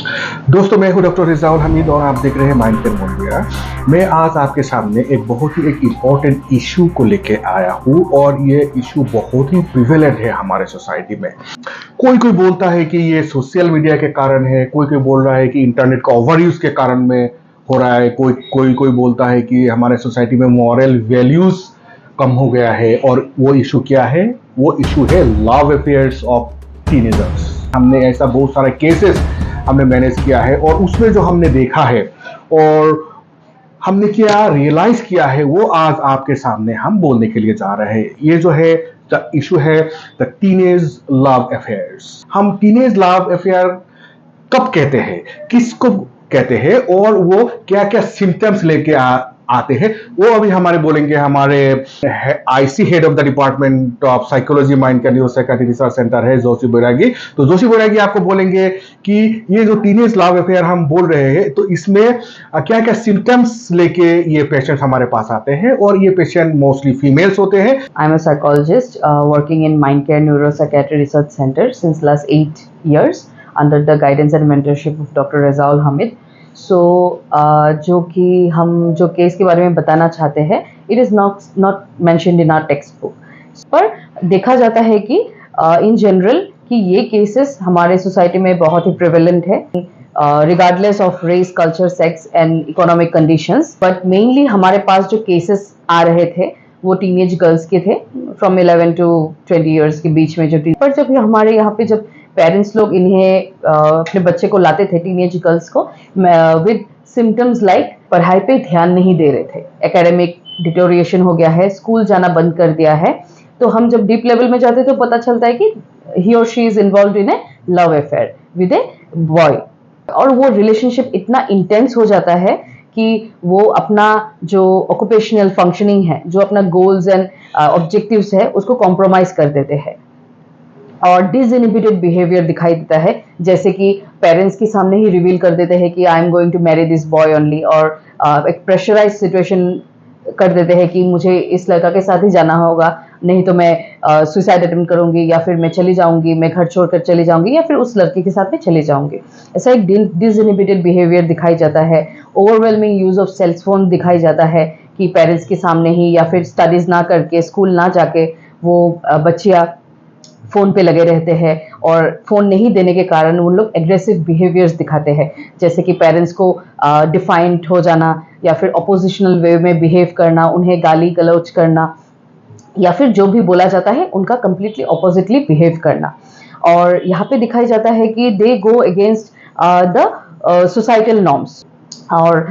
दोस्तों, मैं हूं डॉक्टर रिजाउल हमीद और आप देख रहे हैं माइंड केयर मोंडिया। मैं आज आपके सामने एक बहुत ही इम्पोर्टेंट इशू को लेके आया हूं और ये इशू बहुत ही प्रिवेलेंट है हमारे सोसाइटी में। कोई बोलता है कि ये सोशल मीडिया के कारण है, कोई बोल रहा है कि इंटरनेट का ओवर यूज के कारण में हो रहा है, कोई बोलता है कि हमारे सोसाइटी में मॉरल वैल्यूज कम हो गया है। और वो इशू क्या है? वो इशू है लव अफेयर्स ऑफ टीनेजर्स। हमने ऐसा बहुत सारे केसेस हमने मैनेज किया है और उसमें जो हमने देखा है और हमने क्या रियलाइज किया है वो आज आपके सामने हम बोलने के लिए जा रहे हैं। ये जो है द इशू है द टीनेज लव अफेयर्स। हम टीनेज लव अफेयर कब कहते हैं, किसको कहते हैं और वो क्या क्या सिम्टम्स लेके आते हैं, वो अभी हमारे बोलेंगे हमारे IC head of the department of psychology mind का न्यूरो साइकाट्री रिसर्च सेंटर है जोशी बैरागी। तो जोशी बैरागी आपको बोलेंगे कि ये जो टीनेज लव अफेयर हम बोल रहे हैं तो इसमें क्या क्या सिम्टम्स लेके ये पेशेंट हमारे पास आते हैं और ये पेशेंट मोस्टली फीमेल्स होते हैं। I'm a psychologist working in Mind Care Neuropsychiatry Research Center since last 8 years under the guidance and mentorship of Dr. Razaul Hamid. So जो कि हम जो केस के बारे में बताना चाहते हैं, it is not mentioned in our textbook. पर देखा जाता है कि in general कि ये केसेस हमारे सोसाइटी में बहुत ही प्रिवेलेंट है, regardless of race, culture, sex and economic conditions. But mainly हमारे पास जो केसेस आ रहे थे वो टीनेज गर्ल्स के थे, फ्रॉम 11 to 20 ईयर्स के बीच में। पर जब हमारे यहाँ पे जब पेरेंट्स लोग इन्हें अपने बच्चे को लाते थे, टीनेज गर्ल्स को, विद सिम्टम्स लाइक पढ़ाई पे ध्यान नहीं दे रहे थे, एकेडमिक डिटोरिएशन हो गया है, स्कूल जाना बंद कर दिया है, तो हम जब डीप लेवल में जाते तो पता चलता है कि ही और she is involve in A love affair with a boy. और वो रिलेशनशिप इतना इंटेंस हो जाता है कि वो अपना जो ऑक्यूपेशनल फंक्शनिंग है, जो अपना गोल्स एंड ऑब्जेक्टिव्स है, उसको कॉम्प्रोमाइज कर देते हैं और डिसइनहिबिटेड बिहेवियर दिखाई देता है। जैसे कि पेरेंट्स के सामने ही रिवील कर देते हैं कि I am going to marry this boy only, और एक प्रेशराइज सिचुएशन कर देते हैं कि मुझे इस लड़का के साथ ही जाना होगा, नहीं तो मैं सुसाइड अटेम्प्ट करूंगी, या फिर मैं चली जाऊंगी, मैं घर छोड़कर चली जाऊंगी, या फिर उस लड़के के साथ में चली जाऊंगी। ऐसा एक डिसइनहिबिटेड बिहेवियर दिखाई जाता है। Overwhelming use of cell phone दिखाई जाता है कि पेरेंट्स के सामने ही या फिर स्टडीज ना करके, स्कूल ना जाके वो बच्चियां फ़ोन पे लगे रहते हैं, और फ़ोन नहीं देने के कारण उन लोग एग्रेसिव बिहेवियर्स दिखाते हैं, जैसे कि पेरेंट्स को डिफाइंट हो जाना, या फिर अपोजिशनल वे में बिहेव करना, उन्हें गाली गलौज करना, या फिर जो भी बोला जाता है उनका कंप्लीटली ऑपोजिटली बिहेव करना। और यहाँ पे दिखाई जाता है कि they go against the societal norms, और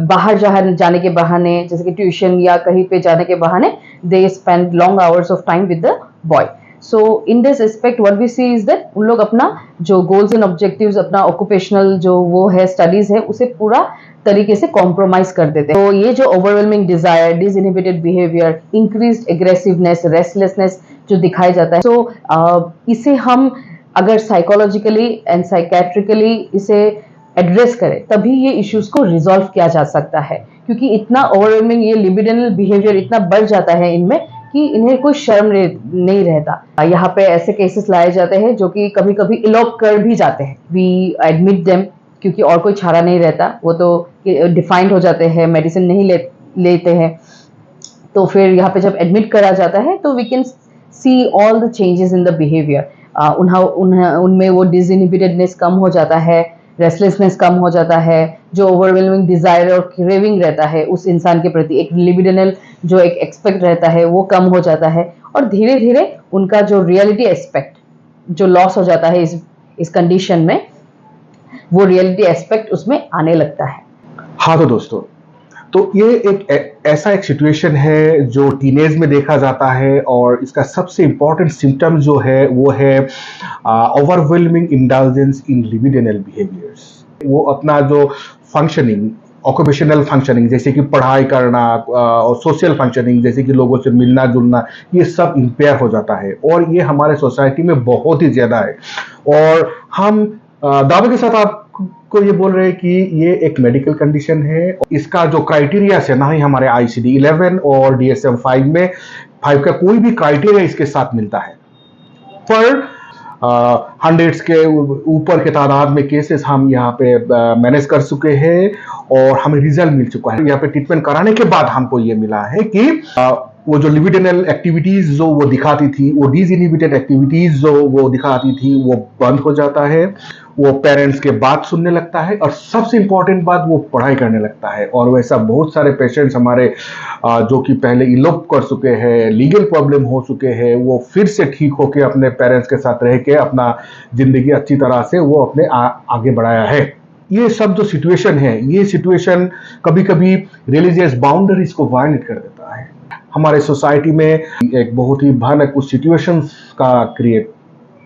बाहर जाने के बहाने, जैसे कि ट्यूशन या कहीं पे जाने के बहाने, they spend long hours of time with the boy. So in this aspect what we see is that उन लोग अपना जो गोल्स एंड ऑब्जेक्टिव्स, अपना ऑक्यूपेशनल जो वो है, स्टडीज है, उसे पूरा तरीके से कॉम्प्रोमाइज कर देते हैं। तो ये जो overwhelming desire, disinhibited behaviour, increased aggressiveness, restlessness जो दिखाया जाता है, सो इसे हम अगर साइकोलॉजिकली एंड साइकेट्रिकली इसे एड्रेस करें तभी ये इश्यूज को रिजॉल्व किया जा सकता है, क्योंकि इतना ओवरवेलमिंग ये लिबिडिनल बिहेवियर इतना बढ़ जाता है इनमें कि इन्हें कोई शर्म नहीं रहता। यहाँ पे ऐसे केसेस लाए जाते हैं जो कि कभी कभी इलोप कर भी जाते हैं। वी एडमिट देम, क्योंकि और कोई चारा नहीं रहता, वो तो डिफाइंड हो जाते हैं, मेडिसिन नहीं लेते हैं। तो फिर यहाँ पे जब एडमिट करा जाता है तो we can see all the changes in the behaviour. उनमें वो डिसइनहिबिटेडनेस कम हो जाता है, रेस्टलेसनेस कम हो जाता है, जो ओवरवेलमिंग डिजायर और क्रेविंग रहता है उस इंसान के प्रति, एक लिबिडिनल जो एक एक्सपेक्ट रहता है वो कम हो जाता है, और धीरे धीरे उनका जो रियलिटी एस्पेक्ट जो लॉस हो जाता है इस कंडीशन में, वो रियलिटी एस्पेक्ट उसमें आने लगता है। हाँ तो दोस्तों, तो ये ऐसा एक सिचुएशन है जो टीनेज में देखा जाता है और इसका सबसे इंपॉर्टेंट सिम्टम जो है वो है ओवरवेलमिंग इंडल्जेंस इन लिबिडिनल बिहेवियर्स। वो अपना जो फंक्शनिंग, ऑक्यूपेशनल फंक्शनिंग, जैसे कि पढ़ाई करना और सोशल फंक्शनिंग, जैसे कि लोगों से मिलना जुलना, ये सब इम्पेयर हो जाता है और ये हमारे सोसाइटी में बहुत ही ज़्यादा है। और हम दावे के साथ आपको ये बोल रहे हैं कि ये एक मेडिकल कंडीशन है। इसका जो क्राइटेरिया है ना ही हमारे ICD-11 और DSM-5 में 5 का कोई भी क्राइटेरिया इसके साथ मिलता है। पर हंड्रेड्स के ऊपर के तादाद में केसेस हम यहाँ पे मैनेज कर चुके हैं और हमें रिजल्ट मिल चुका है। यहाँ पे ट्रीटमेंट कराने के बाद हमको ये मिला है कि वो जो लिबिडिनल एक्टिविटीज जो वो दिखाती थी, वो डिसइनहिबिटेड एक्टिविटीज जो वो दिखाती थी, वो बंद हो जाता है। वो पेरेंट्स के बात सुनने लगता है और सबसे इंपॉर्टेंट बात, वो पढ़ाई करने लगता है। और वैसा बहुत सारे पेशेंट्स हमारे जो कि पहले इलोप कर चुके हैं, लीगल प्रॉब्लम हो चुके हैं, वो फिर से ठीक होके अपने पेरेंट्स के साथ रह के अपना जिंदगी अच्छी तरह से वो अपने आगे बढ़ाया है। ये सब जो सिचुएशन है, ये सिचुएशन कभी कभी रिलीजियस बाउंड्रीज को वायलेट कर देता है। हमारे सोसाइटी में एक बहुत ही भयानक कुछ सिचुएशंस का क्रिएट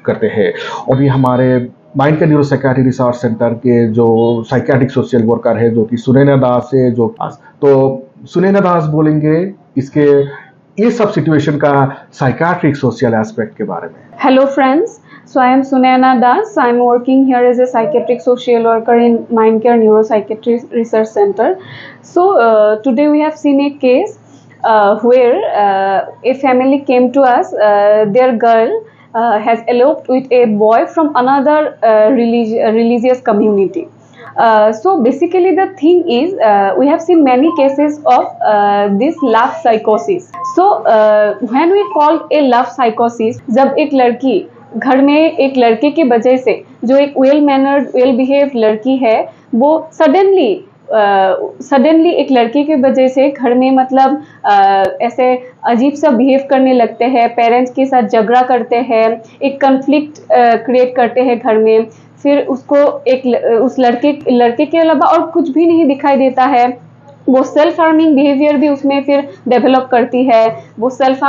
करते हैं। और ये हमारे माइंड के न्यूरोसाइकियाट्री रिसर्च सेंटर के जो साइकियाट्रिक सोशल वर्कर है, जो कि सुनैना दास है, जो तो सुनैना दास बोलेंगे इसके ये सब सिचुएशन का साइकियाट्रिक सोशल एस्पेक्ट के बारे में। Hello friends, so I am Sunaina Das. I am working here as a psychiatric social worker in Mindcare Neuropsychiatry Research Center. So today we have seen a case where a family came to us. Their girl has eloped with a boy from another religious community. So basically the thing is we have seen many cases of this love psychosis. So when we call a love psychosis, जब एक लड़की घर में एक लड़के के वजह से, जो एक वेल मैनर्ड वेल बिहेव्ड लड़की है, वो सडनली एक लड़के की वजह से घर में मतलब ऐसे अजीब सा बिहेव करने लगते हैं, पेरेंट्स के साथ झगड़ा करते हैं, एक कन्फ्लिक्ट क्रिएट करते हैं घर में। फिर उसको उस लड़के के अलावा और कुछ भी नहीं दिखाई देता है। वो सेल्फ हार्मिंग बिहेवियर भी उसमें फिर डेवलप करती है, वो सेल्फ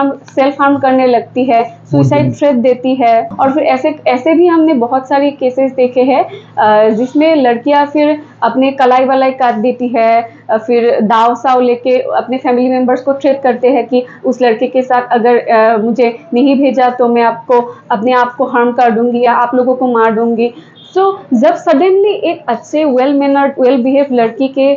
हार्म करने लगती है, सुसाइड थ्रेट देती है। और फिर ऐसे भी हमने बहुत सारे केसेस देखे हैं जिसमें लड़कियां फिर अपने कलाई वलाई काट देती है, फिर दाव साव लेके अपने फैमिली मेम्बर्स को थ्रेट करते हैं कि उस लड़के के साथ अगर मुझे नहीं भेजा तो मैं अपने आप को हार्म कर दूंगी या आप लोगों को मार दूंगी। तो जब सडनली एक अच्छे वेल मैनर्ड वेल बिहेव लड़की के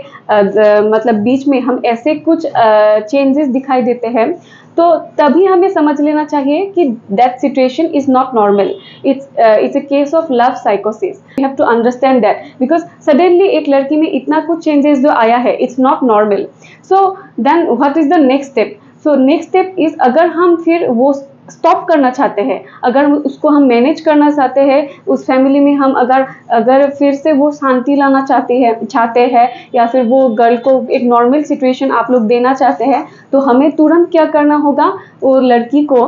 मतलब बीच में हम ऐसे कुछ चेंजेस दिखाई देते हैं, तो तभी हमें समझ लेना चाहिए कि that situation is not normal, it's a case of love साइकोसिस। We have to understand that because suddenly एक लड़की में इतना कुछ चेंजेस जो आया है, it's not normal. So then what is the next step? So next step is, अगर हम फिर वो स्टॉप करना चाहते हैं, अगर उसको हम मैनेज करना चाहते हैं, उस फैमिली में हम अगर फिर से वो शांति लाना चाहते हैं या फिर वो गर्ल को एक नॉर्मल सिचुएशन आप लोग देना चाहते हैं, तो हमें तुरंत क्या करना होगा? वो लड़की को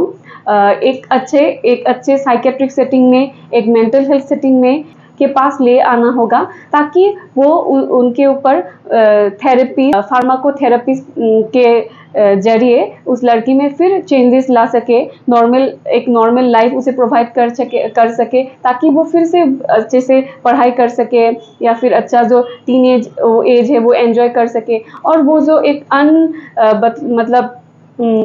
एक अच्छे साइकियाट्रिक सेटिंग में, एक मेंटल हेल्थ सेटिंग में के पास ले आना होगा, ताकि वो उनके ऊपर थेरेपी, फार्माकोथेरेपी के जरिए उस लड़की में फिर चेंजेस ला सके, एक नॉर्मल लाइफ उसे प्रोवाइड कर सके, ताकि वो फिर से अच्छे से पढ़ाई कर सके या फिर अच्छा जो टीनेज एज है वो एंजॉय कर सके। और वो जो एक मतलब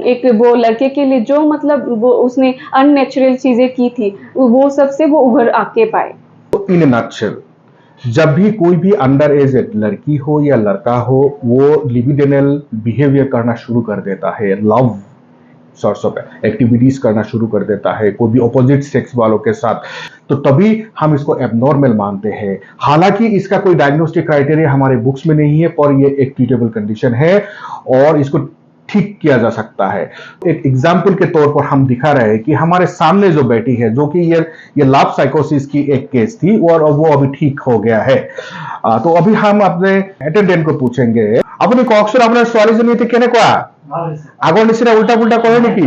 एक वो लड़के के लिए जो मतलब वो उसने अननेचुरल चीज़ें की थी, वो सबसे वो उभर आके पाए। इन अ नटशेल, जब भी कोई भी अंडर एज लड़की हो या लड़का हो, वो लिबिडिनल बिहेवियर करना शुरू कर देता है, लव सॉर्ट्स ऑफ एक्टिविटीज करना शुरू कर देता है कोई भी अपोजिट सेक्स वालों के साथ, तो तभी हम इसको एबनॉर्मल मानते हैं। हालांकि इसका कोई डायग्नोस्टिक क्राइटेरिया हमारे बुक्स में नहीं है, पर ये एक ट्रीटेबल कंडीशन है और इसको ठीक किया जा सकता है। एक एग्जाम्पल के तौर पर हम दिखा रहे हैं कि हमारे सामने जो बेटी है, जो कि ये लव साइकोसिस की एक केस थी और वो अभी ठीक हो गया है। तो अभी हम अपने अटेंडेंट को पूछेंगे, अपनी कक्षर अपना ছোৱালী জনীয়ে কেনে কোৱা আগৰ নিচিনা उल्टा पुल्टा कहे निकी,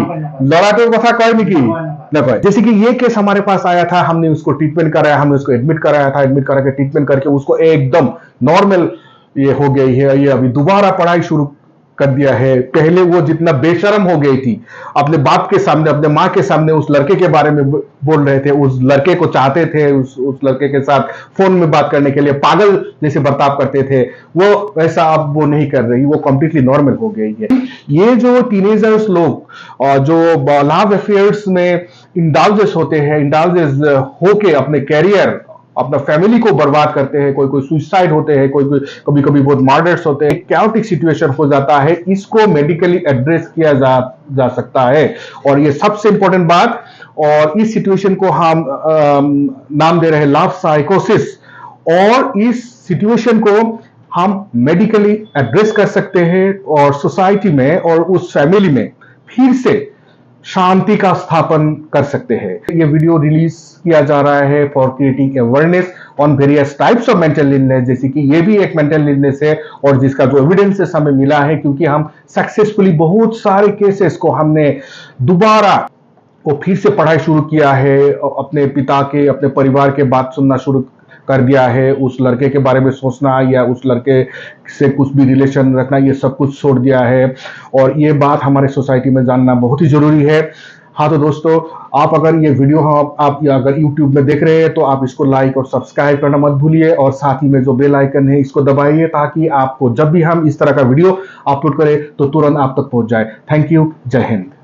लड़ाटोर कथा कहे निकी न कहे। जैसे कि ये केस हमारे पास आया था, हमने उसको ट्रीटमेंट कराया, हमने उसको एडमिट कराया था, एडमिट करा के ट्रीटमेंट करके उसको एकदम नॉर्मल ये हो गई है। ये अभी दोबारा पढ़ाई शुरू कर दिया है। पहले वो जितना बेशरम हो गई थी, अपने बाप के सामने, अपने माँ के सामने उस लड़के के बारे में बोल रहे थे, उस लड़के को चाहते थे, उस लड़के के साथ फोन में बात करने के लिए पागल जैसे बर्ताव करते थे, वो वैसा अब वो नहीं कर रही, वो कंप्लीटली नॉर्मल हो गई है। ये जो टीनेजर्स लोग जो लव अफेयर्स में इंडल्जेस होते हैं, इंडल्जेस होके अपने कैरियर अपना फैमिली को बर्बाद करते हैं, कोई कोई सुसाइड होते हैं, कोई कोई कभी कभी बहुत मर्डर्स होते हैं, कैओटिक सिचुएशन हो जाता है, इसको मेडिकली एड्रेस किया जा सकता है। और ये सबसे इंपॉर्टेंट बात, और इस सिचुएशन को हम नाम दे रहे हैं लव साइकोसिस, और इस सिचुएशन को हम मेडिकली एड्रेस कर सकते हैं और सोसाइटी में और उस फैमिली में फिर से शांति का स्थापन कर सकते हैं। ये वीडियो रिलीज किया जा रहा है for creating awareness on various types of mental illness, जैसे कि ये भी एक मेंटल इलनेस है और जिसका जो एविडेंसेस हमें मिला है, क्योंकि हम सक्सेसफुली बहुत सारे केसेस को हमने दोबारा वो फिर से पढ़ाई शुरू किया है, अपने पिता के, अपने परिवार के बात सुनना शुरू कर दिया है, उस लड़के के बारे में सोचना या उस लड़के से कुछ भी रिलेशन रखना, ये सब कुछ छोड़ दिया है। और ये बात हमारे सोसाइटी में जानना बहुत ही जरूरी है। हाँ तो दोस्तों, आप अगर ये वीडियो आप अगर YouTube में देख रहे हैं तो आप इसको लाइक और सब्सक्राइब करना मत भूलिए, और साथ ही में जो बेल आइकन है इसको दबाइए, ताकि आपको जब भी हम इस तरह का वीडियो अपलोड करें तो तुरंत आप तक पहुंच जाए। Thank you. जय हिंद।